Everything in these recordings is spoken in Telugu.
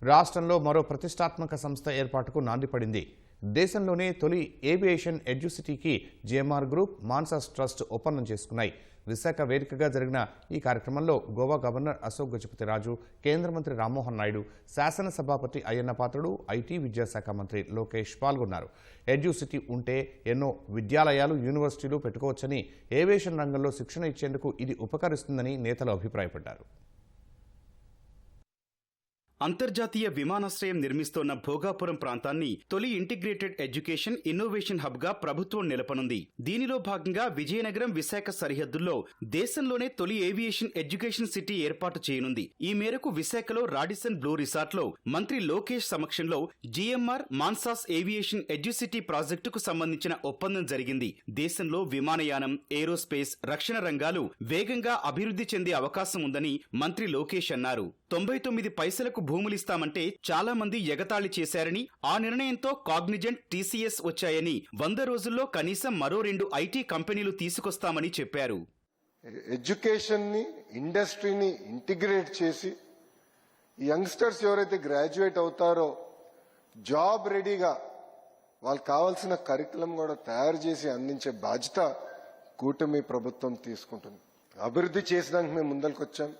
రాష్ట్రంలో మరో ప్రతిష్టాత్మక సంస్థ ఏర్పాటుకు నాంది పడింది. దేశంలోనే తొలి ఏవియేషన్ ఎడ్యుసిటీకి జిఎంఆర్ గ్రూప్, మాన్సాస్ ట్రస్ట్ ఒప్పందం చేసుకున్నాయి. విశాఖ వేదికగా జరిగిన ఈ కార్యక్రమంలో గోవా గవర్నర్ అశోక్ గజపతి రాజు, కేంద్ర మంత్రి రామ్మోహన్ నాయుడు, శాసనసభాపతి అయ్యన్న పాత్రుడు, ఐటీ విద్యాశాఖ మంత్రి లోకేష్ పాల్గొన్నారు. ఎడ్యుసిటీ ఉంటే ఎన్నో విద్యాలయాలు, యూనివర్సిటీలు పెట్టుకోవచ్చని, ఏవియేషన్ రంగంలో శిక్షణ ఇచ్చేందుకు ఇది ఉపకరిస్తుందని నేతలు అభిప్రాయపడ్డారు. అంతర్జాతీయ విమానాశ్రయం నిర్మిస్తోన్న భోగాపురం ప్రాంతాన్ని తొలి ఇంటిగ్రేటెడ్ ఎడ్యుకేషన్ ఇన్నోవేషన్ హబ్ గా ప్రభుత్వం నెలపనుంది. దీనిలో భాగంగా విజయనగరం, విశాఖ సరిహద్దుల్లో దేశంలోనే తొలి ఏవియేషన్ ఎడ్యుకేషన్ సిటీ ఏర్పాటు చేయనుంది. ఈ మేరకు విశాఖలో రాడిసన్ బ్లూ రిసార్ట్ లో మంత్రి లోకేష్ సమక్షంలో జిఎంఆర్ మాన్సాస్ ఏవియేషన్ ఎడ్యుసిటీ ప్రాజెక్టుకు సంబంధించిన ఒప్పందం జరిగింది. దేశంలో విమానయానం, ఏరోస్పేస్, రక్షణ రంగాలు వేగంగా అభివృద్ధి చెందే అవకాశం ఉందని మంత్రి లోకేష్ అన్నారు. 99 పైసలకు భూములిస్తామంటే చాలా మంది ఎగతాళి చేశారని, ఆ నిర్ణయంతో కాగ్నిజెంట్, టీసీఎస్ వచ్చాయని, 100 రోజుల్లో కనీసం మరో 2 ఐటీ కంపెనీలు తీసుకొస్తామని చెప్పారు. ఎడ్యుకేషన్ ని, ఇండస్ట్రీని ఇంటిగ్రేట్ చేసి యంగ్స్టర్స్ ఎవరైతే గ్రాడ్యుయేట్ అవుతారో జాబ్ రెడీగా వాళ్ళకి కావాల్సిన కరికులం కూడా తయారు చేసి అందించే బాధ్యత కూటమి ప్రభుత్వం తీసుకుంటుంది. అభివృద్ధి చేసడానికి మేము ముందరికి వచ్చాం.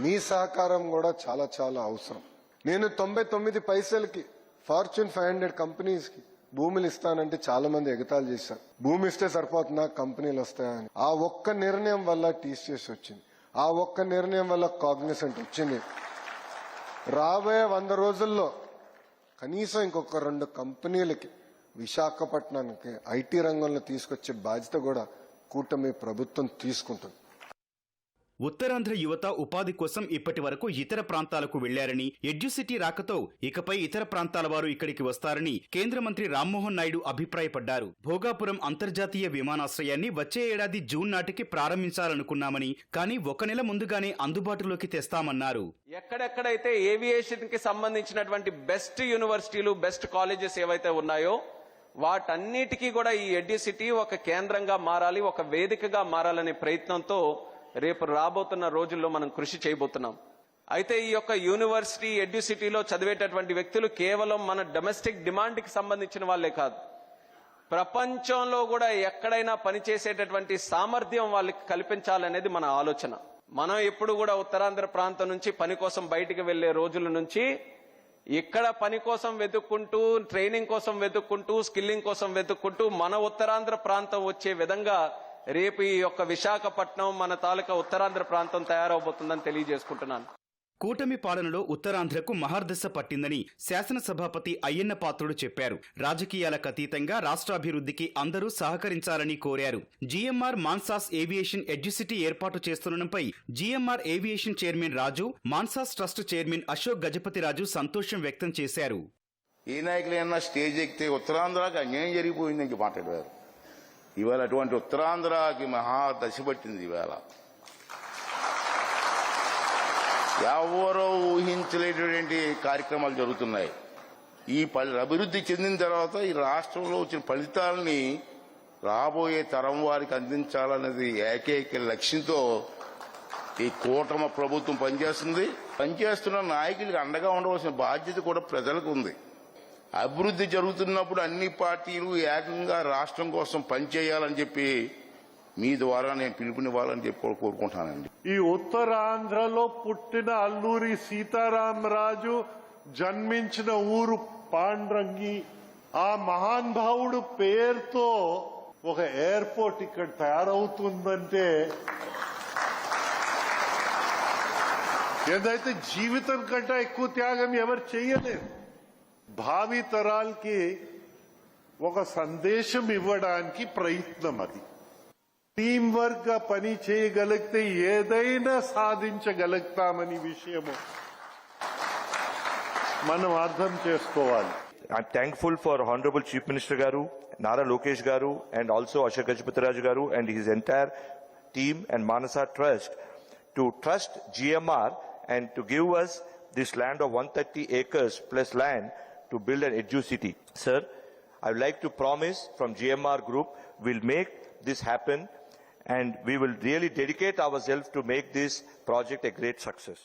మీ సహకారం కూడా చాలా చాలా అవసరం. నేను 99 పైసలకి ఫార్చ్యూన్ 500 కంపెనీస్ కి భూములు ఇస్తానంటే చాలా మంది ఎగతాళి చేశారు. భూమి ఇస్తే సరిపోతున్నా కంపెనీలు వస్తాయని. ఆ ఒక్క నిర్ణయం వల్ల టీసీఎస్ వచ్చింది. ఆ ఒక్క నిర్ణయం వల్ల కాగ్నిసెంట్ వచ్చింది. రాబోయే 100 రోజుల్లో కనీసం ఇంకొక 2 కంపెనీలకి విశాఖపట్నానికి ఐటీ రంగంలో తీసుకొచ్చే బాధ్యత కూడా కూటమి ప్రభుత్వం తీసుకుంటుంది. ఉత్తరాంధ్ర యువత ఉపాధి కోసం ఇప్పటి వరకు ఇతర ప్రాంతాలకు వెళ్లారని, ఎడ్యుసిటీ రాకతో ఇకపై ఇతర ప్రాంతాల వారు ఇక్కడికి వస్తారని కేంద్ర మంత్రి రామ్మోహన్ నాయుడు అభిప్రాయపడ్డారు. భోగాపురం అంతర్జాతీయ విమానాశ్రయాన్ని వచ్చే ఏడాది జూన్ నాటికి ప్రారంభించాలనుకున్నామని, కానీ 1 నెల ముందుగానే అందుబాటులోకి తెస్తామన్నారు. ఎక్కడెక్కడైతే ఏవియేషన్ కి సంబంధించినటువంటి బెస్ట్ యూనివర్సిటీలు, బెస్ట్ కాలేజెస్ ఏవైతే ఉన్నాయో వాటన్నిటికీ కూడా ఈ ఎడ్యుసిటీ ఒక కేంద్రంగా మారాలి, ఒక వేదికగా మారాలనే ప్రయత్నంతో రేపు రాబోతున్న రోజుల్లో మనం కృషి చేయబోతున్నాం. అయితే ఈ యొక్క యూనివర్సిటీ, ఎడ్యుసిటీలో చదివేటటువంటి వ్యక్తులు కేవలం మన డొమెస్టిక్ డిమాండ్కి సంబంధించిన వాళ్లే కాదు, ప్రపంచంలో కూడా ఎక్కడైనా పనిచేసేటటువంటి సామర్థ్యం వాళ్ళకి కల్పించాలనేది మన ఆలోచన. మనం ఎప్పుడు కూడా ఉత్తరాంధ్ర ప్రాంతం నుంచి పని కోసం బయటికి వెళ్లే రోజుల నుంచి ఇక్కడ పని కోసం వెతుక్కుంటూ, ట్రైనింగ్ కోసం వెతుక్కుంటూ, స్కిల్లింగ్ కోసం వెతుక్కుంటూ మన ఉత్తరాంధ్ర ప్రాంతం వచ్చే విధంగా రేపు ఈ యొక్క విశాఖపట్నం, మన తాలూకా ఉత్తరాంధ్ర ప్రాంతం తయారవబోతుందని తెలియజేసుకుంటున్నాను. కూటమి పాలనలో ఉత్తరాంధ్రకు మహర్దశ పట్టిందని శాసనసభాపతి అయ్యన్న పాత్రుడు చెప్పారు. రాజకీయాలకు అతీతంగా రాష్ట్రాభివృద్ధికి అందరూ సహకరించాలని కోరారు. జిఎంఆర్ మాన్సాస్ ఏవియేషన్ ఎడ్యుసిటీ ఏర్పాటు చేస్తుండటంపై జిఎంఆర్ ఏవియేషన్ చైర్మన్ రాజు, మాన్సాస్ ట్రస్ట్ చైర్మన్ అశోక్ గజపతి రాజు సంతోషం వ్యక్తం చేశారు. ఏ నాయకులైనా స్టేజ్ ఎక్కితే ఉత్తరాంధ్రకి అన్యాయం జరిగిపోయిందని మాట్లాడారు. ఇవాళ అటువంటి ఉత్తరాంధ్రకి మహా దశ పట్టింది. ఇవాళ ఎవరో ఊహించలేటువంటి కార్యక్రమాలు జరుగుతున్నాయి. ఈ అభివృద్ధి చెందిన తర్వాత ఈ రాష్ట్రంలో వచ్చిన ఫలితాలని రాబోయే తరం వారికి అందించాలనేది ఏకైక లక్ష్యంతో ఈ కూటమి ప్రభుత్వం పనిచేస్తుంది. పనిచేస్తున్న నాయకులకు అండగా ఉండవలసిన బాధ్యత కూడా ప్రజలకు ఉంది. అభివృద్ధి జరుగుతున్నప్పుడు అన్ని పార్టీలు ఏకంగా రాష్ట్రం కోసం పనిచేయాలని చెప్పి మీ ద్వారా నేను పిలుపునివ్వాలని చెప్పి కోరుకుంటానండి. ఈ ఉత్తరాంధ్రలో పుట్టిన అల్లూరి సీతారామరాజు జన్మించిన ఊరు పాండ్రంగి. ఆ మహానుభావుడు పేరుతో ఒక ఎయిర్పోర్ట్ ఇక్కడ తయారవుతుందంటే ఏదైతే జీవితం కంటే ఎక్కువ త్యాగం ఎవరు చేయలేరు. భావి తరాలకి ఒక సందేశం ఇవ్వడానికి ప్రయత్నం అది. టీం వర్క్ గా పని చేయగలిగితే ఏదైనా సాధించగలుగుతామని విషయము మనం అర్థం చేసుకోవాలి. I'm thankful for Honorable Chief Minister Garu, Nara Lokesh Garu, and also Ashok Gajapati Raju Garu and his entire team and Manasa Trust to trust GMR and to give us this land of 130 acres plus land to build an edu-city. Sir, I would like to promise from GMR Group, we'll make this happen and we will really dedicate ourselves to make this project a great success.